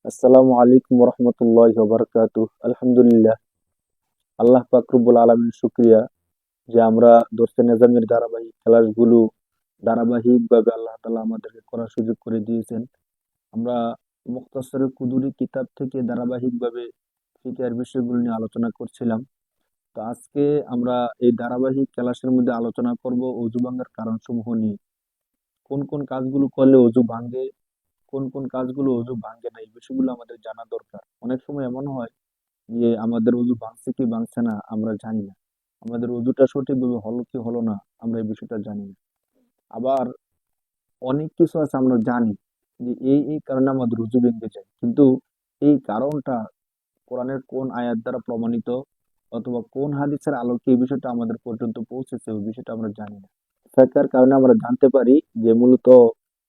আসসালামু আলাইকুম রহমতুল্লাহি ওয়া বারাকাতুহু। আলহামদুলিল্লাহ, আল্লাহ পাক রব্বুল আলামিন শুকরিয়া যে আমরা দোস্তে নেজামের ধারাবাহিক ক্লাসগুলো ধারাবাহিকভাবে আল্লাহ তাআলা আমাদেরকে করার সুযোগ করে দিয়েছেন। আমরা মুখতাসরে কুদুরি কিতাব থেকে ধারাবাহিকভাবে ফিকহের বিষয়গুলো নিয়ে আলোচনা করছিলাম। তো আজকে আমরা এই ধারাবাহিক ক্লাসের মধ্যে আলোচনা করব অজু ভাঙার কারণসমূহ নিয়ে। কোন কোন কাজগুলো করলে অজু ভাঙে, কোন কোন কাজগুলো অজু ভাঙে না, এই বিষয়গুলো আমাদের জানা দরকার। অনেক সময় এমন হয় যে আমাদের অজু ভাঙছে কি ভাঙছে না আমরা জানি না, আমাদের অজুটা সঠিকভাবে হলো কি হলো না আমরা এই বিষয়টা জানি না। আবার অনেক কিছু আছে আমরা জানি যে এই কারণে আমাদের অজু ভেঙে যায়, কিন্তু এই কারণটা কোরআনের কোন আয়াত দ্বারা প্রমাণিত অথবা কোন হাদিসের আলোকে এই বিষয়টা আমাদের পর্যন্ত পৌঁছেছে ওই বিষয়টা আমরা জানি না। ফেকার কারণে আমরা জানতে পারি যে মূলত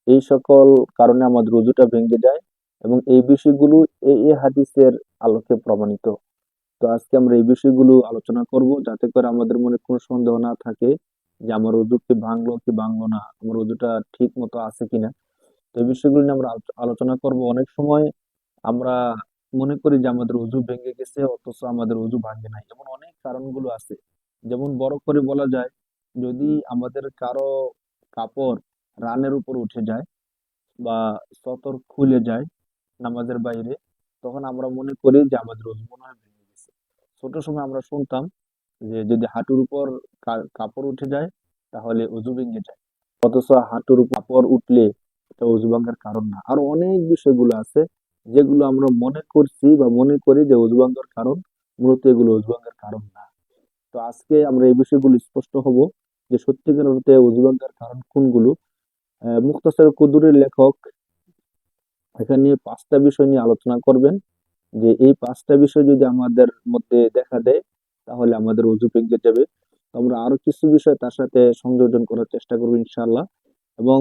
এই সকল কারণে আমাদের অজুটা ভেঙে যায় এবং এই বিষয়গুলো এই হাদিসের আলোকে প্রমাণিত। তো আজকে আমরা এই বিষয়গুলো আলোচনা করব যাতে করে আমাদের মনে কোনো সন্দেহ না থাকে যে আমার ওযু কি ভাঙলো কি ভাঙলো না, আমার ওযুটা ঠিক মতো আছে কিনা। তো এই বিষয়গুলো নিয়ে আমরা আলোচনা করব। অনেক সময় আমরা মনে করি যে আমাদের ওযু ভেঙে গেছে অথচ আমাদের ওযু ভাঙে নাই, এমন অনেক কারণগুলো আছে। যেমন বড় করে বলা যায়, যদি আমাদের কারো কাপড় রানের উপর উঠে যায় বা সতর খুলে যায় নামাজের বাইরে, তখন আমরা মনে করি যে আমাদের ওযু মনে হয় ভেঙে গেছে। ছোট সময় আমরা শুনতাম যে যদি হাঁটুর উপর কাপড় উঠে যায় তাহলে অজু ভেঙে যায়, অথচ হাঁটুর উপর কাপড় উঠলে এটা অজু ভাঙার কারণ না। আরো অনেক বিষয়গুলো আছে যেগুলো আমরা মনে করছি বা মনে করি যে অজু ভাঙার কারণ, মূলত এগুলো অজু ভাঙার কারণ না। তো আজকে আমরা এই বিষয়গুলো স্পষ্ট হব যে সত্যিকার অর্থে অজু ভাঙার কারণ কোনগুলো। মুখতাসার কুদুরের লেখক এখানে নিয়ে 5টা বিষয় নিয়ে আলোচনা করবেন যে এই 5টা বিষয় যদি আমাদের মধ্যে দেখা দেয় তাহলে আমাদের অজু ভেঙে যাবে। তো আমরা আরো কিছু বিষয় তার সাথে সংযোজন করার চেষ্টা করবো ইনশাআল্লাহ, এবং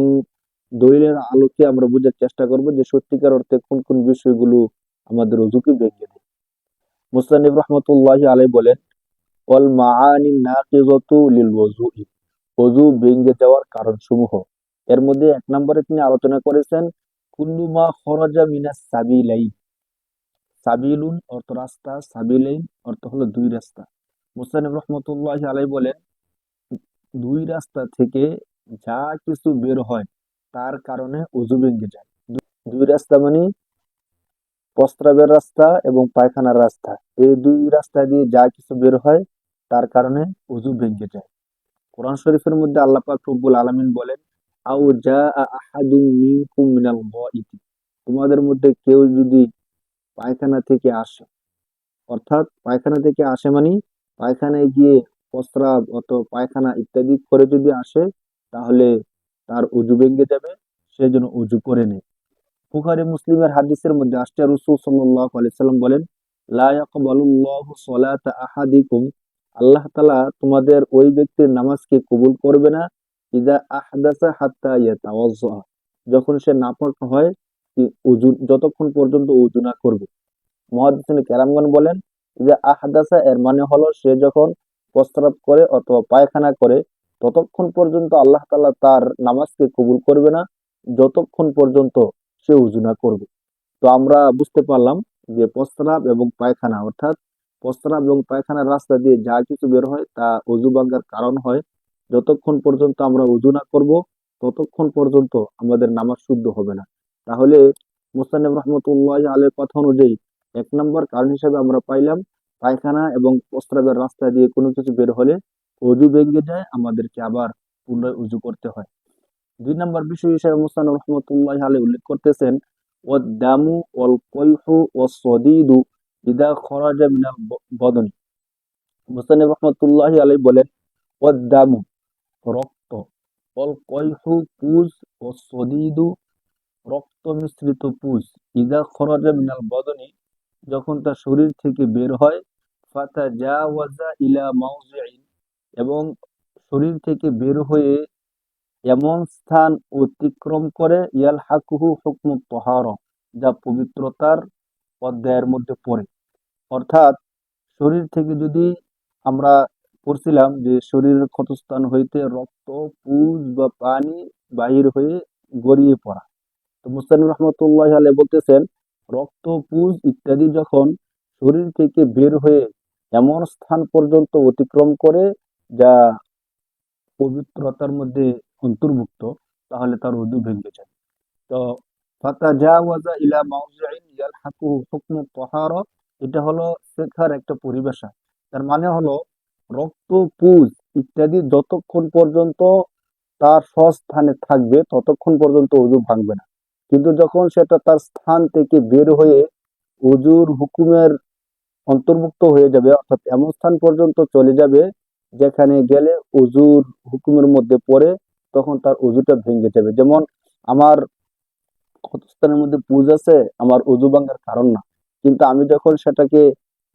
দলিলের আলোকে আমরা বোঝার চেষ্টা করব যে সত্যিকার অর্থে কোন কোন বিষয়গুলো আমাদের অজুকে ভেঙে দেয়। মুস্তানিব রহমতুল্লাহি আলাইহি বলেন, ওয়াল মাআনি নাকিযাতু লিল ওযুই, অজু ভেঙে যাওয়ার কারণ সমূহ। এর মধ্যে 1 নম্বরে তিনি আলোচনা করেছেন কুল্লু মা খরাজা মিনাস সাবিলাইন। সাবিলুন অর্থ রাস্তা, সাবিলাইন অর্থ হলো দুই রাস্তা। মুসান্নিফ রহমতুল্লাহি আলাইহি বলেন, দুই রাস্তা থেকে যা কিছু বের হয় তার কারণে অজু ভেঙে যায়। দুই রাস্তা মানে প্রস্রাবের রাস্তা এবং পায়খানার রাস্তা, এই দুই রাস্তা দিয়ে যা কিছু বের হয় তার কারণে অজু ভেঙে যায়। কোরআন শরীফের মধ্যে আল্লাহ পাক রব্বুল আলামিন বলেন, আও জাআ আহাদুম মিনকুম মিনাল গায়িতি, তোমাদের মধ্যে কেউ যদি পায়খানা থেকে আসে, অর্থাৎ পায়খানা থেকে আসে মানে পায়খানায় গিয়ে প্রস্রাব অথবা পায়খানা ইত্যাদি করে যদি আসে তাহলে তার অজু ভেঙে যাবে, সে যেন অজু করে নেয়। বুখারী মুসলিমের হাদিসের মধ্যে আসছে রাসূল সাল্লাল্লাহু আলাইহি সাল্লাম বলেন, লা ইয়াকবালুল্লাহু সালাতা আহাদিকুম, আল্লাহ তাআলা তোমাদের ওই ব্যক্তির নামাজকে কবুল করবে না ইযা আহদাসা হাত্তা ইয়াতাওয়াজ্জা, যখন সে নাপাক হয়, অজু যতক্ষণ পর্যন্ত অজু না করবে। মুহাদ্দিসিনে কেরামগণ বলেন যে আহদাসা এর মানে হলো সে যখন প্রস্রাব করে অথবা পায়খানা করে ততক্ষণ পর্যন্ত আল্লাহ তাআলা তার নামাজকে কবুল করবে না যতক্ষণ পর্যন্ত সে উযু না করবে। তো আমরা বুঝতে পারলাম যে প্রস্রাব এবং পায়খানা, অর্থাৎ প্রস্রাব এবং পায়খানার রাস্তা দিয়ে যা কিছু বের হয় তা অজু ভাঙার কারণ হয়। যতক্ষণ পর্যন্ত আমরা উযু না করব ততক্ষণ পর্যন্ত আমাদের নামাজ শুদ্ধ হবে না। তাহলে মুস্তানিব রহমতুল্লাহ আলের কথা অনুযায়ী 1 নম্বর কারণ হিসেবে আমরা পাইলাম পায়খানা এবং প্রস্রাবের রাস্তা দিয়ে কোনো কিছু বের হলে অজু ভেঙে যায়, আমাদেরকে আবার পুনরায় উযু করতে হয়। 2 নম্বর বিষয় হিসেবে মুস্তানিব রহমতুল্লাহ আলাইহি উল্লেখ করতেছেন, ওয়াদ-দামু ওয়াল কৈহু ওয়াস-সদীদু ইদা খরাজা মিনাল বদনি। মুস্তানিব রহমতুল্লাহ আলাইহি বলেন, ওয়াদ-দামু রক্ত, ওয়াল কৈহু পুজ, ওয়াস-সদীদু রক্ত মিশ্রিত পুজ, ইদা খরাজা মিনাল বদনি যখন তা শরীর থেকে বের হয়, ফাতাজাওয়াজা ইলা মাউজিইন এবং শরীর থেকে বের হয়ে এমন স্থান অতিক্রম করে, ইয়ালহাকুহু হুকমুত তাহারা, যা পবিত্রতার অধ্যায়ের মধ্যে পড়ে। অর্থাৎ শরীর থেকে যদি আমরা পড়ছিলাম যে শরীরের ক্ষতস্থান হইতে রক্ত, পুজ বা পানি বাহির হয়ে গড়িয়ে পড়া। তো মুস্তানিব রহমতুল্লাহ আলাইহি বলতেছেন রক্ত, পুজ ইত্যাদি যখন শরীর থেকে বের হয়ে এমন স্থান পর্যন্ত অতিক্রম করে যা পবিত্রতার মধ্যে অন্তর্ভুক্ত, তাহলে তার ওযু ভেঙে যায়। তো ফাতাজাওয়াজা ইলা মাওজি'ইন ইয়ালহাকুহু হুকমু তাহারা, এটা হলো শেখার একটা পরিভাষা। তার মানে হলো রক্ত, পুজ ইত্যাদি যতক্ষণ পর্যন্ত তার স্বস্থানে থাকবে ততক্ষণ পর্যন্ত ওযু ভাঙবে না। কিন্তু যখন সেটা তার স্থান থেকে বের হয়ে ওযুর হুকুমের অন্তর্ভুক্ত হয়ে যাবে, অর্থাৎ এমন স্থান পর্যন্ত চলে যাবে যেখানে গেলে ওযুর হুকুমের মধ্যে পড়ে, তখন তার ওযুটা ভেঙে যাবে। যেমন আমার ক্ষতস্থানের মধ্যে পুজ আছে, আমার ওযু ভাঙার কারণ না, কিন্তু আমি যখন সেটাকে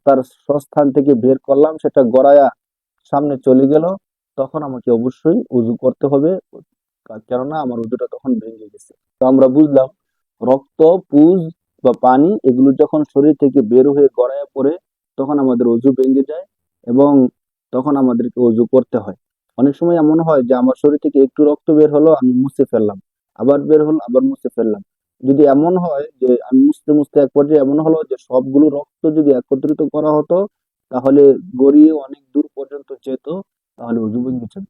তার স্বস্থান থেকে বের করলাম, সেটা গড়ায়া সামনে চলে গেল, তখন আমাকে অবশ্যই ওযু করতে হবে, কেননা আমার ওযুটা তখন ভেঙে গেছে। তো আমরা বুঝলাম রক্ত, পুজ বা পানি এগুলো যখন শরীর থেকে বের হয়ে গড়াইয়া পড়ে, তখন আমাদের ওযু ভেঙে যায় এবং তখন আমাদেরকে ওযু করতে হয়। অনেক সময় এমন হয় যে আমার শরীর থেকে একটু রক্ত বের হলো, আমি মুছে ফেললাম, আবার বের হলো, আবার মুছে ফেললাম। যদি এমন হয় যে আমি মুছতে মুছতে এক পর্যায়ে এমন হলো যে সবগুলো রক্ত যদি একত্রিত করা হতো, তাহলে গড়িয়ে অনেক দূর পর্যন্ত যেত, তাহলে ওযু ভেঙে যেত।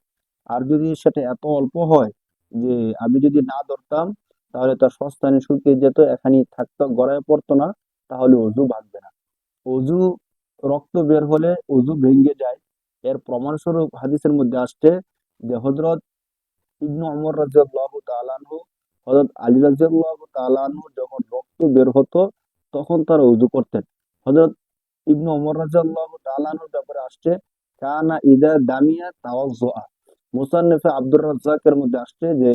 আর যদি সেটা এত অল্প হয় যে আমি যদি না ধরতাম, তাহলে তার সস্তানে শুকিয়ে যেত, এখানেই থাকতো, গড়ায় পড়তো না, তাহলে ওযু ভাঙবে না। ওযু রক্ত বের হলে ওযু ভেঙে যায়, এর প্রমাণস্বরূপ হাদিসের মধ্যে আসছে যে হযরত ইবনু ওমর রাদিয়াল্লাহু তাআলা আনহু, হযরত আলী রাদিয়াল্লাহু তাআলা আনহু যখন রক্ত বের হতো তখন তারা ওযু করতেন। হযরত ইবনু ওমর রাদিয়াল্লাহু তাআলা আনহুর ব্যাপারে আসছে কানা ইদা দামিয়া তাওয়াজ্জা। মুসান্নিফে আব্দুর রাজ্জাকের মধ্যে আসছে যে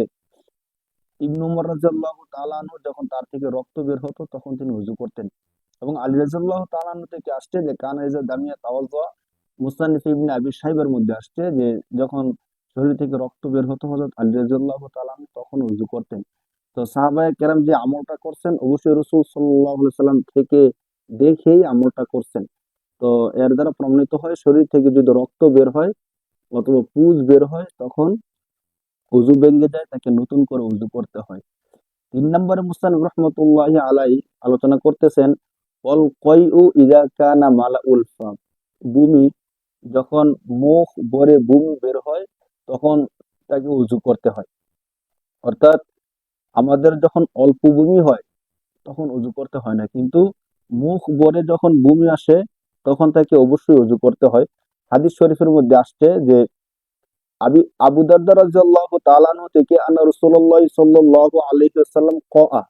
ইবনু উমর রাদিয়াল্লাহু তাআলা আনহু যখন তার থেকে রক্ত বের হতো তখন তিনি ওযু করতেন। এবং আলী রাদিয়াল্লাহু তাআলা আনহু থেকে আসছে যে কানা ইজা দামিয়া তাওয়াজ্জা। মুসান্নিফ ইবনে আবি শাইবার মধ্যে আসছে যে যখন শরীর থেকে রক্ত বের হতো হযরত আলী রাদিয়াল্লাহু তাআলা আনহু তখন ওযু করতেন। তো সাহাবায়ে কেরাম যে আমলটা করছেন অবশ্যই রাসূল সাল্লাল্লাহু আলাইহি সাল্লাম থেকে দেখেই আমলটা করছেন। তো এর দ্বারা প্রমাণিত হয় শরীর থেকে যদি রক্ত বের হয় অথবা পুজ বের হয়, তখন ওযু ভেঙে যায়, তাকে নতুন করে ওযু করতে হয়। ৩ নম্বরে মুসতানফ রহমতুল্লাহি আলাইহি আলোচনা করতেছেন অল কয়উ ইযা কানা মালাউল ফাম। বমি যখন মুখ ভরে বমি বের হয় তখন তাকে ওযু করতে হয়। অর্থাৎ আমাদের যখন অল্প বমি হয় তখন ওযু করতে হয় না, কিন্তু মুখ ভরে যখন বমি আসে তখন তাকে অবশ্যই ওযু করতে হয়। হাদিস শরীফের মধ্যে আসছে যে আবু দারদা রাদিয়াল্লাহু তাআলা আনহু থেকে আন্না রাসূলুল্লাহ সাল্লাল্লাহু আলাইহি ওয়াসাল্লাম ক্বাআ,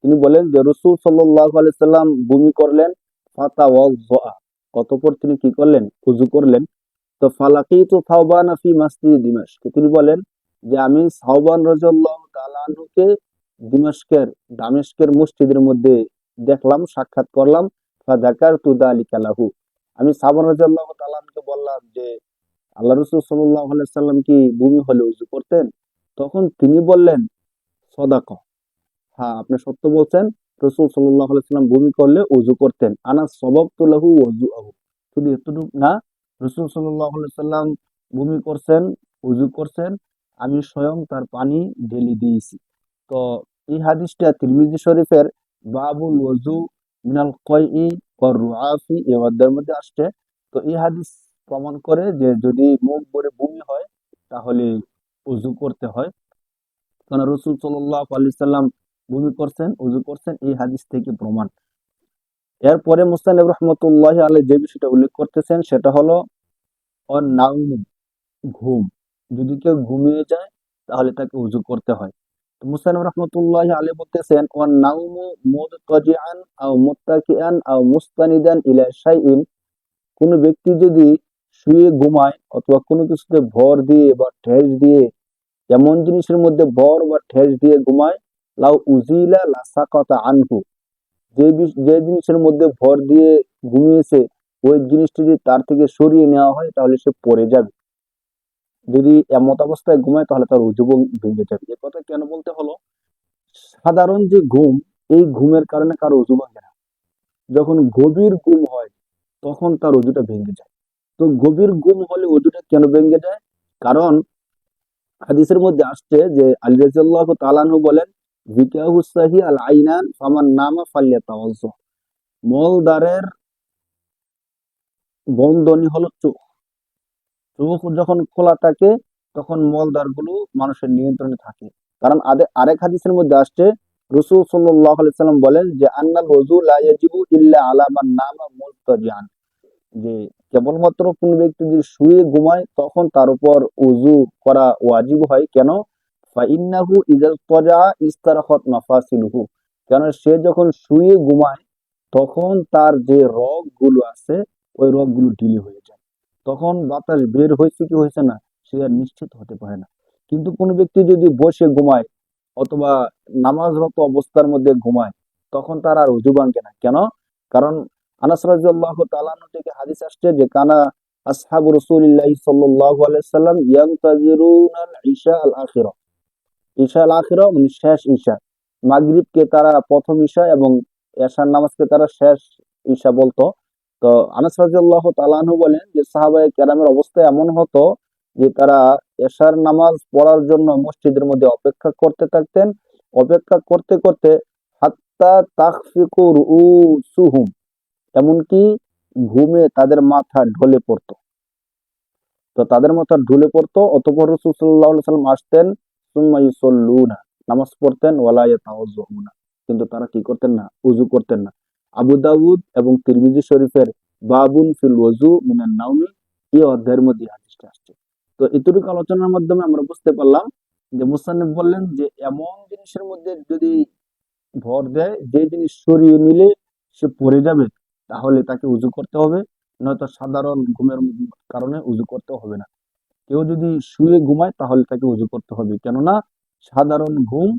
তিনি বলেন যে রাসূল সাল্লাল্লাহু আলাইহি সাল্লাম বমি করলেন, ফাতাওয়াজ্জা, অতঃপর তিনি কি করলেন? ওযু করলেন। তো ফালাকিতু সাওবান ফি মসজিদ দিমাশক, তিনি বলেন যে আমি সাওবান রাদিয়াল্লাহু তাআলা আনহুকে দামেস্কের মসজিদের মধ্যে দেখলাম, সাক্ষাৎ করলাম। ফাযাকারতু যালিকা লাহু, আমি সাওবান রাদিয়াল্লাহু তাআলা আনহুকে বললাম যে আল্লাহ রাসূল সাল্লাল্লাহু আলাইহি সাল্লাম কি বমি হলে ওযু করতেন? তখন তিনি বললেন সদাকা, হ্যাঁ আপনি সত্য বলছেন, রাসূল সাল্লাল্লাহু আলাইহি সাল্লাম বমি করলে ওযু করতেন। আনা সাবাবতু লাহু ওযুআহু, শুধু এতটুকু না, রাসূল সাল্লাল্লাহু আলাইহি সাল্লাম বমি করছেন, ওযু করছেন, আমি স্বয়ং তার পানি ঢেলে দিয়েছি। তো এই হাদিসটা তিরমিজি শরীফের বাবুল ওযু মিনাল কয়ই ওয়ার রুআফি এই অধ্যায়ের মধ্যে আসছে। তো এই হাদিস প্রমাণ করে যে যদি মুখ ভরে বমি হয় তাহলে ওযু করতে হয়, কারণ রাসূল সাল্লাল্লাহু আলাইহি সাল্লাম বমি করছেন, ওযু করছেন, এই হাদিস থেকে প্রমাণ। এরপরে মুস্তানফ রহমতুল্লাহি আলাইহি যে বিষয়টা উল্লেখ করতেছেন সেটা হলো নাউম, ঘুম। যদি কেউ ঘুমিয়ে যায় তাহলে তাকে ওযু করতে হয়। তো মুস্তানফ রহমতুল্লাহি আলাইহি বলতেছেন নাউমু মুদতাজিআন আও মুত্তাকিআন আও মুস্তানিদান ইলা শাইইন, কোন ব্যক্তি যদি শুয়ে ঘুমায় অথবা কোনো কিছুতে ভর দিয়ে বা ঠেস দিয়ে, এমন জিনিসের মধ্যে ভর বা ঠেস দিয়ে ঘুমায়, লাউ উজিলা লাসাকাতা আনহু, যে জিনিসের মধ্যে ভর দিয়ে ঘুমিয়েছে ওই জিনিসটি যদি তার থেকে সরিয়ে নেওয়া হয় তাহলে সে পড়ে যাবে। যদি এমত অবস্থায় ঘুমায় তাহলে তার ওযু ভেঙে যাবে। এ কথা কেন বলতে হলো? সাধারণ যে ঘুম, এই ঘুমের কারণে কারো ওযু ভাঙে না। যখন গভীর ঘুম হয় তখন তার ওযুটা ভেঙে যায়। তো গভীর ঘুম হলে ওযুটা কেন ভেঙে যায়? কারণ হাদিসের মধ্যে আসছে যে আলী রাদিয়াল্লাহু তাআলা আনহু বলেন যিকাহু সাহি আল আইনান ফামান নামা ফালিয়াতাওয়াজ্জা। মলদ্বারের বন্ধনী হলো চোখ। চোখ যখন খোলা থাকে তখন মলদ্বার গুলো মানুষের নিয়ন্ত্রণে থাকে। কারণ আরেক হাদিসের মধ্যে আসছে, রাসূল সাল্লাল্লাহু আলাইহি সাল্লাম বলেন যে আন্নাল ওযু লা ইয়াজিবু ইল্লা আলা মান নামা মুজতাজিআন, যে কেবলমাত্র কোন ব্যক্তি যদি শুয়ে ঘুমায় তখন তার উপর উযু করা ওয়াজিব হয়। কেন? ফাইন্নাহু ইযা তাজা ইস্তারাখাত মাফাসিলুহু, কেন সে যখন শুয়ে ঘুমায় তখন তার যে রগ গুলো আছে ওই রগ গুলো ঢিলে হয়ে যায়, তখন বাতাস বের হয়েছে কি হয়েছে না সে আর নিশ্চিত হতে পারে না। কিন্তু কোনো ব্যক্তি যদি বসে ঘুমায় অথবা নামাজরত অবস্থার মধ্যে ঘুমায় তখন তার আর উযু ভাঙে না। কেন? কারণ আনাস রাদিয়াল্লাহু তাআলা আনহু থেকে হাদিস আসছে যে কানা আসহাবু রাসূলিল্লাহি সাল্লাল্লাহু আলাইহি সাল্লাম ইয়ানতাজিরুনাল ইশা আল আখিরা। ঈশা আল আখিরা মানে শেষ ঈশা। মাগরিবকে তারা প্রথম ঈশা এবং এশার নামাজকে তারা শেষ ঈশা বলতো। তো আনাস রাদিয়াল্লাহু তাআলা আনহু বলেন যে সাহাবায়ে কেরামের অবস্থা এমন হতো যে তারা এশার নামাজ পড়ার জন্য মসজিদের মধ্যে অপেক্ষা করতে থাকতেন। অপেক্ষা করতে করতে হাত্তা তাখফিকু রুউসুহুম, এমনকি ঘুমে তাদের মাথা ঢলে পড়তো। তো তাদের মাথা ঢুলে পড়তো, অতঃপর রাসূল সাল্লাল্লাহু আলাইহি ওয়াসাল্লাম আসতেন, সুম্মা ইউসাল্লুনা, নামাজ পড়তেন, ওয়ালা ইয়াতাওয়াজ্জাউনা, কিন্তু তারা কি করতেন না, উযু করতেন না। আবু দাউদ এবং তিরমিজি শরীফের বাবুন ফিল ওযু মিনান নাওমি, এই অধ্যায়ের মধ্যে হাদিসটা আসছে। তো এতটুকু আলোচনার মাধ্যমে আমরা বুঝতে পারলাম যে মুসান্নিফ বললেন যে এমন জিনিসের মধ্যে যদি ভর দেয় যে জিনিস সরিয়ে নিলে সে পড়ে যাবে তাহলে তাকে উযু করতে হবে, নয়তো সাধারণ ঘুমের কারণে উযু করতে হবে না। কেউ যদি শুয়ে ঘুমায় তাহলে তাকে উযু করতে হবে, কেননা সাধারণ ঘুম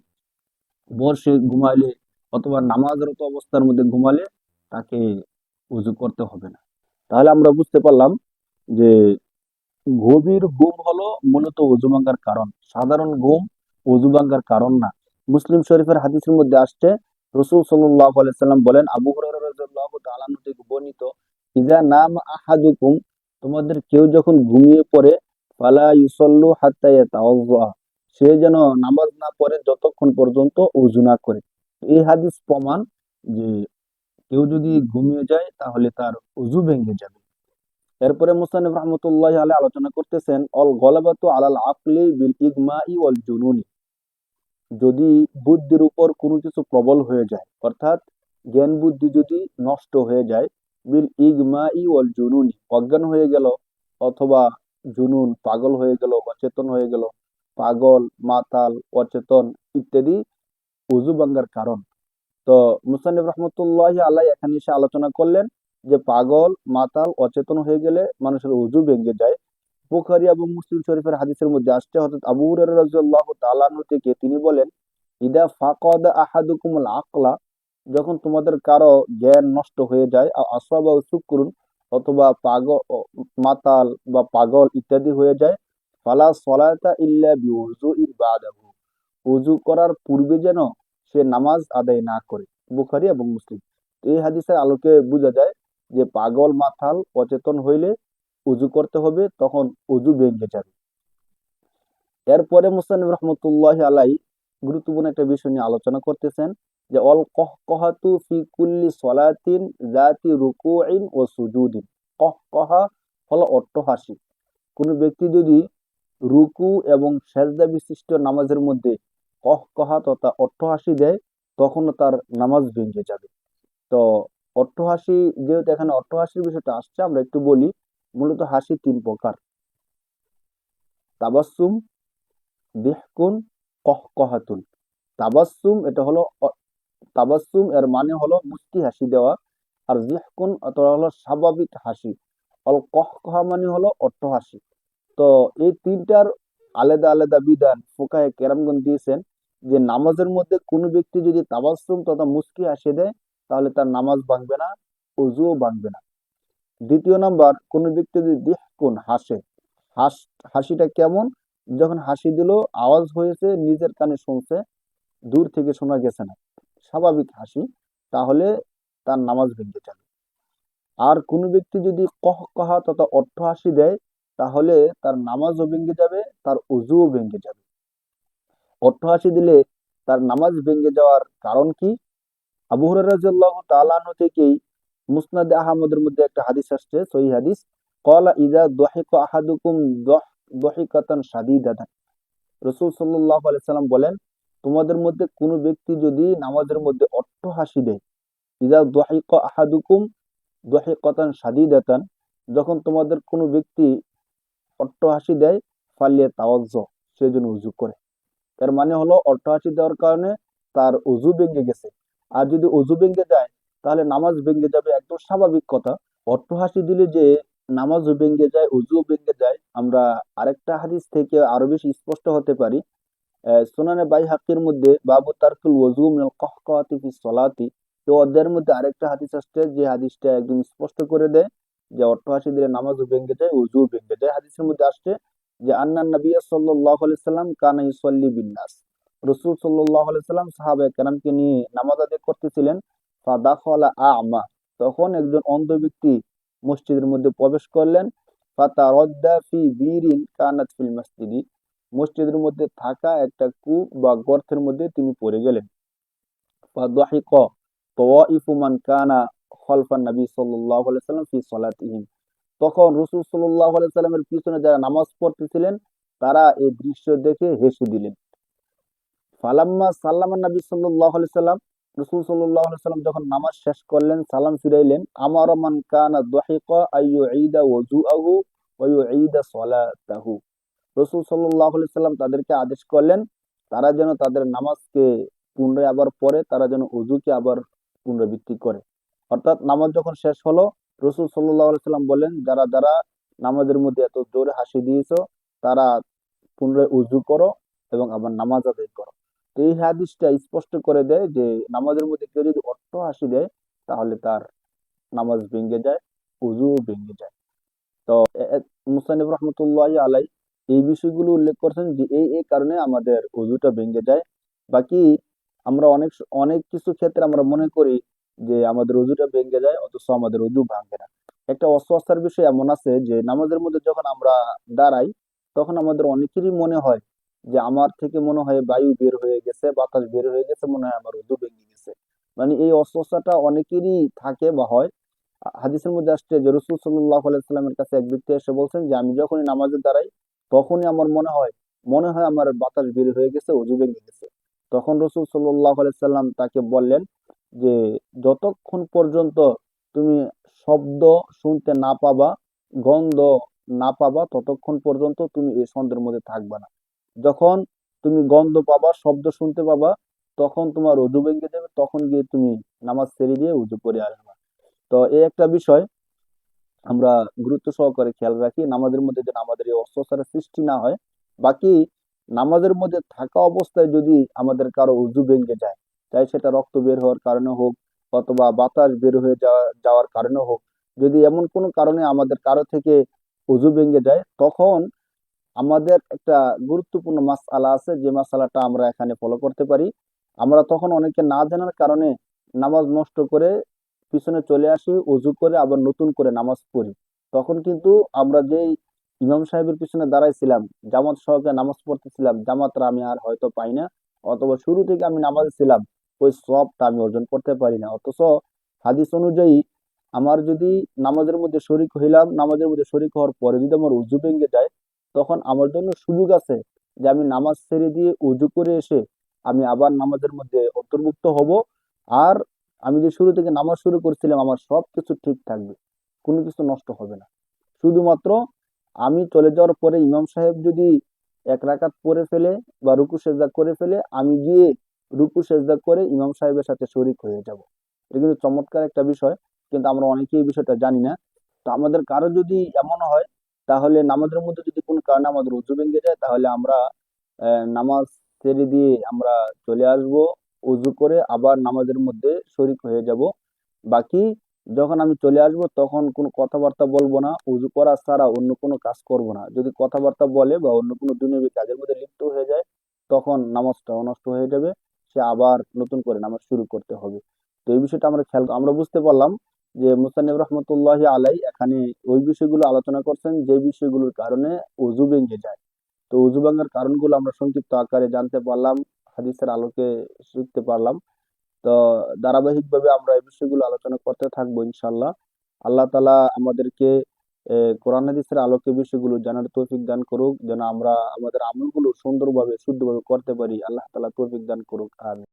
বসে ঘুমাইলে অথবা নামাজরত অবস্থার মধ্যে ঘুমালে তাকে উযু করতে হবে না। তাহলে আমরা বুঝতে পারলাম যে গভীর ঘুম হলো মূলত উযু ভাঙ্গার কারণ, সাধারণ ঘুম উযু ভাঙ্গার কারণ না। মুসলিম শরীফের হাদিসের মধ্যে আসছে, রাসূল সাল্লাল্লাহু আলাইহি সাল্লাম বলেন, আবু হুরায়রা রাদিয়াল্লাহু তাআলা আনহু থেকে বর্ণিত, ইযা নামা আহাদুকুম, তোমাদের কেউ যখন ঘুমিয়ে পড়ে, ফালা ইউসাল্লু হাত্তা ইয়াতাওয়াজ্জা, সে যেন নামাজ না পড়ে যতক্ষণ পর্যন্ত উযু না করে। এই হাদিস প্রমাণ যে কেউ যদি ঘুমিয়ে যায় তাহলে তার উযু ভেঙে যাবে। এরপরে মুসান্নিফ রাহমাতুল্লাহি আলাইহি আলোচনা করতেছেন, অল গলাবাতু আলাল আকলি বিল ইগমাই ওয়াল জুনুনি, যদি বুদ্ধির উপর কোনো কিছু প্রবল হয়ে যায়, অর্থাৎ জ্ঞান বুদ্ধি যদি নষ্ট হয়ে যায়, বিল ইগমাই ওয়াল জুনুনি, অজ্ঞান হয়ে গেল অথবা জুনুন পাগল হয়ে গেল, অচেতন হয়ে গেল, পাগল, মাতাল, অচেতন ইত্যাদি উযু ভাঙ্গার কারণ। তো মুসান্নিফ রাহমাতুল্লাহি আলাইহি এখানে এসে আলোচনা করলেন যে পাগল, মাতাল, অচেতন হয়ে গেলে মানুষের উযু ভেঙে যায়। বুখারী এবং মুসলিম শরীফের হাদিসের মধ্যে আসছে, হযরত আবু হুরায়রা রাদিয়াল্লাহু তাআলা আনহু থেকে তিনি বলেন, ইদা ফাকাদা আহাদুকুমুল আকলা, যখন তোমাদের কারো জ্ঞান নষ্ট হয়ে যায়, আসাবা শুকরুন, অথবা মাতাল বা পাগল ইত্যাদি হয়ে যায়, ফালা সলাতা ইল্লা বিউযুইন বাদাহু, উযু করার পূর্বে যেন সে নামাজ আদায় না করে। বুখারী এবং মুসলিম। এই হাদিসের আলোকে বোঝা যায় যে পাগল, মাতাল, অচেতন হইলে উযু করতে হবে, তখন উযু ভেঙে যাবে। এরপরে মুসান্নিফ রাহমাতুল্লাহি আলাইহি গুরুত্বপূর্ণ একটা বিষয় নিয়ে আলোচনা করতেছেন যে অল কহকহাতু ফি কুল্লি সলাতিন যাতি রুকুইন ও সুজুদিন। কহকহা হলো অট্টহাসি। কোন ব্যক্তি যদি রুকু এবং সেজদা বিশিষ্ট নামাজের মধ্যে কহকহা তথা অট্টহাসি দেয় তখনও তার নামাজ ভেঙে যাবে। তো অট্টহাসি, যেহেতু এখানে অট্টহাসির বিষয়টা আসছে আমরা একটু বলি। মূলত হাসি তিন প্রকার: তাবাসসুম, দিহকুন, কহকহাতুন। তাবাসসুম এটা হলো তাবাসসুম এর মানে হলো মুস্কি হাসি দেওয়া, আর দিহকুন অথবা হলো স্বাভাবিক হাসি, অল কহকহা মানে হলো অট্টহাসি। তো এই তিনটার আলাদা আলাদা বিধান ফুকাহে কেরামগণ দিয়েছেন যে নামাজের মধ্যে কোনো ব্যক্তি যদি তাবাসসুম তথা মুস্কি হাসি দেয় তাহলে তার নামাজ ভাঙবে না, উযুও ভাঙবে না। দ্বিতীয় নাম্বার, কোনো ব্যক্তি যদি দিহকুন হাসে, হাস হাসিটা কেমন? যখন হাসি দিল আওয়াজ হয়েছে নিজের কানে শুনছে, দূর থেকে শোনা গেছে না, স্বাভাবিক হাসি, তাহলে তার নামাজ ভেঙে যাবে। আর কোনো ব্যক্তি যদি কহকহা তথা অট্টহাসি দেয় তাহলে তার নামাজও ভেঙে যাবে, তার উযুও ভেঙে যাবে। অট্টহাসি দিলে তার নামাজ ভেঙে যাওয়ার কারণ কি? আবু হুরায়রা রাদিয়াল্লাহু তাআলা আনহু থেকেই মুসনাদে আহমদের মধ্যে একটা হাদিস আসছে, সহিহ হাদিস, ক্বালা ইযা দুহিকা আহাদুকুম দুহিকাতান শাদীদাতান। রাসূল সাল্লাল্লাহু আলাইহি সাল্লাম বলেন, তোমাদের মধ্যে কোনো ব্যক্তি যদি নামাজের মধ্যে অট্টহাসি দেয়, ইযা দুহিকা আহাদুকুম দুহিকাতান শাদীদাতান, যখন তোমাদের কোনো ব্যক্তি অট্টহাসি দেয়, ফালিয়া তাওয়াজ্জা, সে যেন উযু করে। তার মানে হলো অট্টহাসি দেওয়ার কারণে তার অজু ভেঙে গেছে। আর যদি অজু ভেঙে যায় তাহলে নামাজ ভেঙে যাবে, একদম স্বাভাবিক কথা। অট্টহাসি দিলে যে নামাজও ভেঙে যায়, অজুও ভেঙে যায়, আমরা আরেকটা হাদিস থেকে আরো বেশি স্পষ্ট হতে পারি। সুনানে বাইহাকির মধ্যে বাবু তারকুল ওযু মিনাল কাহকাতি ফি সলাতি, এই অধ্যায়ের মধ্যে আরেকটা হাদিস আসছে, যে হাদিসটা একদম স্পষ্ট করে দেয় যে অট্টহাসি দিলে নামাজও ভেঙে যায়, অজুও ভেঙে যায়। হাদিসের মধ্যে আসছে যে আন্নান নবী সাল্লাল্লাহু আলাইহি সাল্লাম কানা ইউসাল্লি বিন নাস, রাসূল সাল্লাল্লাহু আলাইহি সাল্লাম সাহাবায়ে কেরামকে নিয়ে নামাজ আদায় করতেছিলেন। ফাদাখালা আ'মা, তখন একজন অন্ধ ব্যক্তি মসজিদের মধ্যে প্রবেশ করলেন। ফাতারাদ্দা ফি বিরিন কানাত ফিল মসজিদি, মসজিদের মধ্যে থাকা একটা কূপ বা গর্তের মধ্যে তিনি পড়ে গেলেন। ফাদাহিকা তাওয়াইফু মান কানা খালফান নবী সাল্লাল্লাহু আলাইহি সাল্লাম ফি সালাতিহিম, তখন রাসূল সাল্লাল্লাহু আলাইহি সাল্লামের পিছনে যারা নামাজ পড়তেছিলেন তারা এই দৃশ্য দেখে হেসে দিলেন। ফালাম্মা সাল্লামা নবী সাল্লাল্লাহু আলাইহি সাল্লাম, রাসূল সাল্লাল্লাহু আলাইহি সাল্লাম যখন নামাজ শেষ করলেন, সালাম ফিরাইলেন, আমারা মান কানা দাহিকা আইয়ুঈদা ওযুআহু ওয়া ইউঈদা সালাতাহু, রাসূল সাল্লাল্লাহু আলাইহি সাল্লাম তাদেরকে আদেশ করলেন তারা যেন তাদের নামাজকে পুনরায় আবার পড়ে, তারা যেন ওযুকে আবার পুনরাবৃত্তি করে। অর্থাৎ নামাজ যখন শেষ হলো, রাসূল সাল্লাল্লাহু আলাইহি সাল্লাম বললেন, যারা যারা নামাজের মধ্যে এত জোরে হাসি দিয়েছো তারা পুনরায় উযু করো এবং আবার নামাজ আদায় করো। তো এই হাদিসটা স্পষ্ট করে দেয় যে নামাজের মধ্যে কেউ যদি অট্টহাসি দেয় তাহলে তার নামাজ ভেঙে যায়, উযু ভেঙে যায়। তো মুসান্নিফ রহমতুল্লাহি আলাইহি এই বিষয়গুলো উল্লেখ করছেন যে এই কারণে আমাদের উযুটা ভেঙে যায়। বাকি আমরা অনেক অনেক কিছু ক্ষেত্রে আমরা মনে করি যে আমাদের উযুটা ভেঙে যায়, অথচ আমাদের উযু ভাঙে না। একটা অস্বস্থার বিষয় এমন আছে যে নামাজের মধ্যে যখন আমরা দাঁড়াই তখন আমাদের অনেকেরই মনে হয় যে আমার থেকে মনে হয় বায়ু বের হয়ে গেছে, বাতাস বের হয়ে গেছে, মনে হয় আমার উযু ভেঙে গেছে। মানে এই অস্বস্থাটা অনেকেরই থাকে বা হয়। হাদিসের মধ্যে আসছে যে রাসূল সাল্লাল্লাহু আলাইহি ওয়াসাল্লামের কাছে এক ব্যক্তি এসে বলছেন যে আমি যখনই নামাজে দাঁড়াই তখনই আমার মনে হয় আমার বাতাস বের হয়ে গেছে, ওযু ভেঙে গেছে। তখন রাসূল সাল্লাল্লাহু আলাইহি ওয়াসাল্লাম তাকে বললেন যে যতক্ষণ পর্যন্ত তুমি শব্দ শুনতে না পাবা, গন্ধ না পাবা, ততক্ষণ পর্যন্ত তুমি এই সন্দেহের মধ্যে থাকবা না। যখন তুমি গন্ধ পাবা, শব্দ শুনতে পাবা, তখন তোমার ওযু ভেঙে যাবে, তখন গিয়ে তুমি নামাজ ছেড়ে দিয়ে ওযু করে আসবা। তো এই একটা বিষয় আমরা গুরুত্ব সহকারে খেয়াল রাখি, নামাজের মধ্যে যেন আমাদের এই অস্বস্থার সৃষ্টি না হয়। বাকি নামাজের মধ্যে থাকা অবস্থায় যদি আমাদের কারো উযু ভেঙে যায়, চাই সেটা রক্ত বের হওয়ার কারণে হোক অথবা বাতাস বের হয়ে যাওয়ার কারণে হোক, যদি এমন কোনো কারণে আমাদের কারো থেকে উযু ভেঙে যায়, তখন আমাদের একটা গুরুত্বপূর্ণ মাসআলা আছে, যে মাসআলাটা আমরা এখানে ফলো করতে পারি। আমরা তখন অনেকে না জানার কারণে নামাজ নষ্ট করে পিছনে চলে আসি, অজু করে আবার নতুন করে নামাজ পড়ি। তখন কিন্তু আমরা যেই ইমাম সাহেবের পিছনে দাঁড়াইছিলাম, জামাত সহকারে নামাজ পড়তেছিলাম, জামাতরা আমি আর হয়তো পাই না, অথবা শুরু থেকে আমি নামাজে ছিলাম, ওই সওয়াবটা আমি অর্জন করতে পারি না। অথচ হাদিস অনুযায়ী আমার যদি নামাজের মধ্যে শরিক হইলাম, নামাজের মধ্যে শরিক হওয়ার পরে যদি আমার উযু ভেঙে যায়, তখন আমার জন্য সুযোগ আছে যে আমি নামাজ ছেড়ে দিয়ে উযু করে এসে আমি আবার নামাজের মধ্যে অন্তর্ভুক্ত হব। আর আমি যে শুরু থেকে নামাজ শুরু করছিলাম আমার সবকিছু ঠিক থাকবে, কোনো কিছু নষ্ট হবে না। শুধুমাত্র আমি চলে যাওয়ার পরে ইমাম সাহেব যদি এক রাকাত পড়ে ফেলে বা রুকু সেজদা করে ফেলে, আমি গিয়ে রুকু সেজদা করে ইমাম সাহেবের সাথে শরিক হয়ে যাব। এটা কিন্তু চমৎকার একটা বিষয়, কিন্তু আমরা অনেকেই এই বিষয়টা জানি না। তো আমাদের কারো যদি এমন হয়, তাহলে নামাজের মধ্যে যদি কোনো কারণে আমাদের উযু ভেঙে যায়, তাহলে আমরা নামাজ ছেড়ে দিয়ে আমরা চলে আসব, উযু করে আবার নামাজের মধ্যে শরিক হয়ে যাব। বাকি যখন আমি চলে আসব তখন কোনো কথাবার্তা বলবো না, উযু করা ছাড়া অন্য কোনো কাজ করব না। যদি কথাবার্তা বলে বা অন্য কোনো দুনিয়াবী কাজের মধ্যে লিপ্ত হয়ে যায়, তখন নামাজটাও নষ্ট হয়ে যাবে, সে আবার নতুন করে নামাজ শুরু করতে হবে। তো এই বিষয়টা আমরা বুঝতে পারলাম যে মুসান্নিফ রহমতুল্লাহি আলাই এখানে ওই বিষয়গুলো আলোচনা করছেন যে বিষয়গুলোর কারণে উযু ভেঙে যায়। তো উযু ভাঙার কারণগুলো আমরা সংক্ষিপ্ত আকারে জানতে পারলাম। হাদিসের আলোকে শিখতে পারলাম। তো ধারাবাহিকভাবে আমরা এই বিষয়গুলো আলোচনা করতে থাকবো ইনশাল্লাহ। আল্লাহ তাআলা আমাদেরকে কোরআন হাদিসের আলোকে বিষয়গুলো জানার তৌফিক দান করুক, যেন আমরা আমাদের আমলগুলো সুন্দরভাবে শুদ্ধভাবে করতে পারি। আল্লাহ তাআলা তৌফিক দান করুক। আমিন।